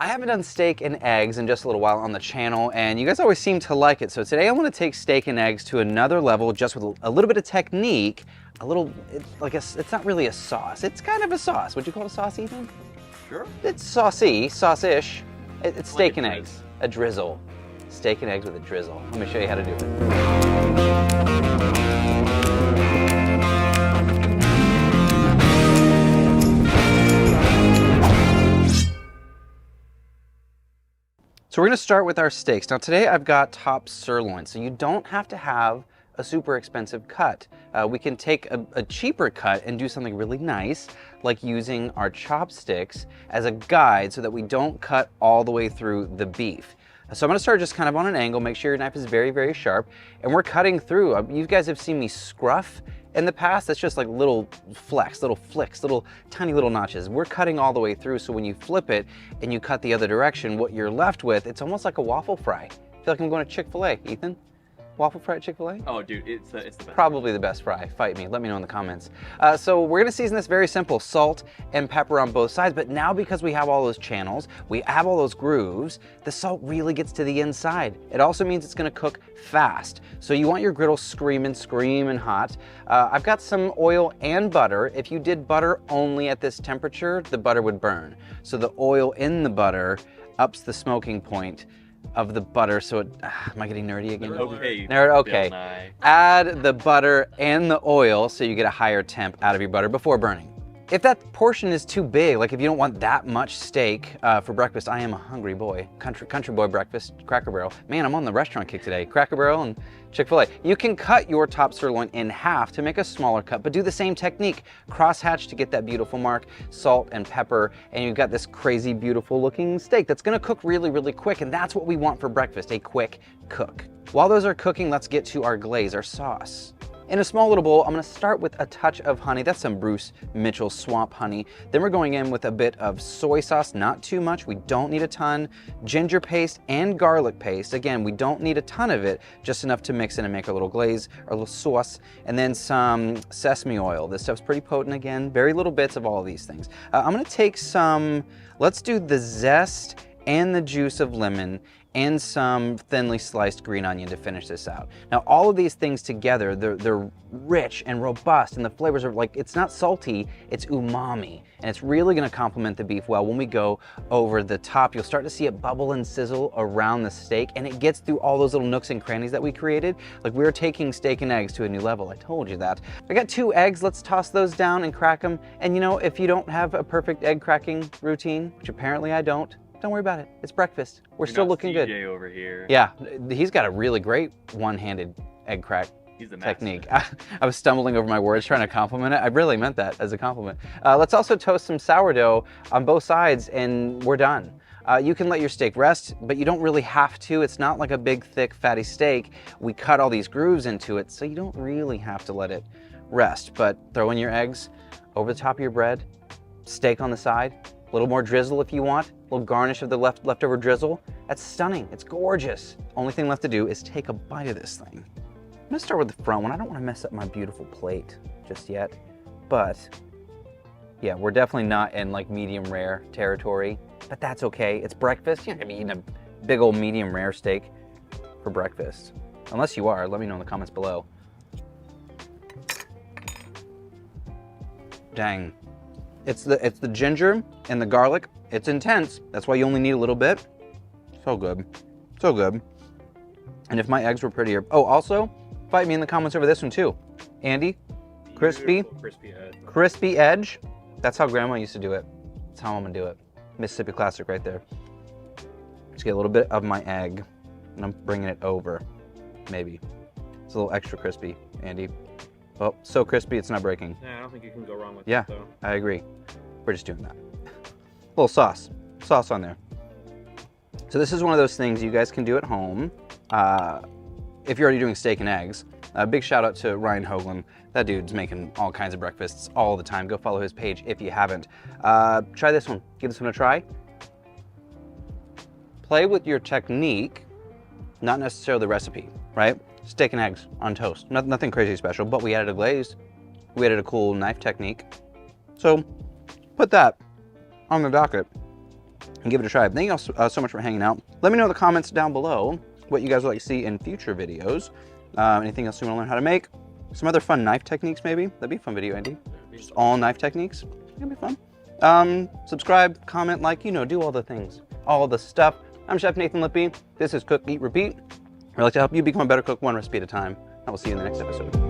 I haven't done steak and eggs in just a little while on the channel, and you guys always seem to like it. So today I want to take steak and eggs to another level, just with a little bit of technique, it's not really a sauce. It's kind of a sauce. Would you call it a sauce, Ethan? Sure. It's saucy, sauce-ish. It's steak and eggs, a drizzle. Steak and eggs with a drizzle. Let me show you how to do it. So we're gonna start with our steaks. Now today I've got top sirloin, so you don't have to have a super expensive cut. We can take a cheaper cut and do something really nice, like using our chopsticks as a guide so that we don't cut all the way through the beef. So I'm gonna start just kind of on an angle, make sure your knife is very, very sharp, and we're cutting through. You guys have seen me scruff in the past. That's just like little flecks, little flicks, little tiny little notches. We're cutting all the way through, so when you flip it and you cut the other direction, what you're left with, it's almost like a waffle fry. I feel like I'm going to Chick-fil-A, Ethan. Waffle fry at Chick-fil-A? Oh, dude, it's the best. Probably the best fry. Fight me. Let me know in the comments. So we're gonna season this very simple: salt and pepper on both sides. But now, because we have all those channels, we have all those grooves, the salt really gets to the inside. It also means it's gonna cook fast. So you want your griddle screaming hot. I've got some oil and butter. If you did butter only at this temperature, the butter would burn. So the oil in the butter ups the smoking point of the butter, so it, am I getting nerdy again? Okay. Nerd, okay. Add the butter and the oil so you get a higher temp out of your butter before burning. If that portion is too big, like if you don't want that much steak for breakfast, I am a hungry boy. Country boy breakfast, Cracker Barrel. Man, I'm on the restaurant kick today. Cracker Barrel and Chick-fil-A. You can cut your top sirloin in half to make a smaller cut, but do the same technique. Cross-hatch to get that beautiful mark, salt and pepper, and you've got this crazy, beautiful looking steak that's gonna cook really, really quick, and that's what we want for breakfast, a quick cook. While those are cooking, let's get to our glaze, our sauce. In a small little bowl, I'm gonna start with a touch of honey. That's some Bruce Mitchell swamp honey. Then we're going in with a bit of soy sauce, not too much, we don't need a ton. Ginger paste and garlic paste. Again, we don't need a ton of it, just enough to mix in and make a little glaze or a little sauce. And then some sesame oil. This stuff's pretty potent again, very little bits of all of these things. I'm gonna take some, let's do the zest and the juice of lemon and some thinly sliced green onion to finish this out. Now, all of these things together, they're rich and robust, and the flavors are like, it's not salty, it's umami, and it's really gonna complement the beef well. When we go over the top, you'll start to see it bubble and sizzle around the steak, and it gets through all those little nooks and crannies that we created. Like, we're taking steak and eggs to a new level. I told you that. I got 2 eggs. Let's toss those down and crack them. And you know, if you don't have a perfect egg cracking routine, which apparently I don't worry about it. It's breakfast. We're still looking good. Over here. Yeah, he's got a really great one-handed egg crack technique. I was stumbling over my words trying to compliment it. I really meant that as a compliment. Let's also toast some sourdough on both sides, and we're done. You can let your steak rest, but you don't really have to. It's not like a big, thick, fatty steak. We cut all these grooves into it, so you don't really have to let it rest. But throw in your eggs over the top of your bread, steak on the side, a little more drizzle if you want, a little garnish of the leftover drizzle. That's stunning, it's gorgeous. Only thing left to do is take a bite of this thing. I'm gonna start with the front one. I don't wanna mess up my beautiful plate just yet, but yeah, we're definitely not in like medium rare territory, but that's okay. It's breakfast. You're not gonna be eating a big old medium rare steak for breakfast. Unless you are, let me know in the comments below. Dang. It's the ginger and the garlic. It's intense. That's why you only need a little bit. So good. So good. And if my eggs were prettier. Oh, also, fight me in the comments over this one too. Andy, crispy edge. Crispy edge. That's how Grandma used to do it. That's how I'm gonna do it. Mississippi classic right there. Just get a little bit of my egg and I'm bringing it over. Maybe. It's a little extra crispy, Andy. Oh, so crispy it's not breaking. Yeah, I don't think you can go wrong with it, though. I agree. We're just doing that. A little sauce on there. So this is one of those things you guys can do at home. If you're already doing steak and eggs. Big shout out to Ryan Hoagland. That dude's making all kinds of breakfasts all the time. Go follow his page if you haven't. Try this one. Give this one a try. Play with your technique, not necessarily the recipe, right? Steak and eggs on toast. Nothing crazy special, but we added a glaze. We added a cool knife technique. So put that on the docket. and give it a try. Thank you all so much for hanging out. Let me know in the comments down below what you guys would like to see in future videos. Anything else you want to learn how to make? Some other fun knife techniques maybe? That'd be a fun video, Andy. Just all knife techniques. It'd be fun. Subscribe, comment, like, you know, do all the things. All the stuff. I'm Chef Nathan Lippy. This is Cook, Eat, Repeat. I'd like to help you become a better cook one recipe at a time. I will see you in the next episode.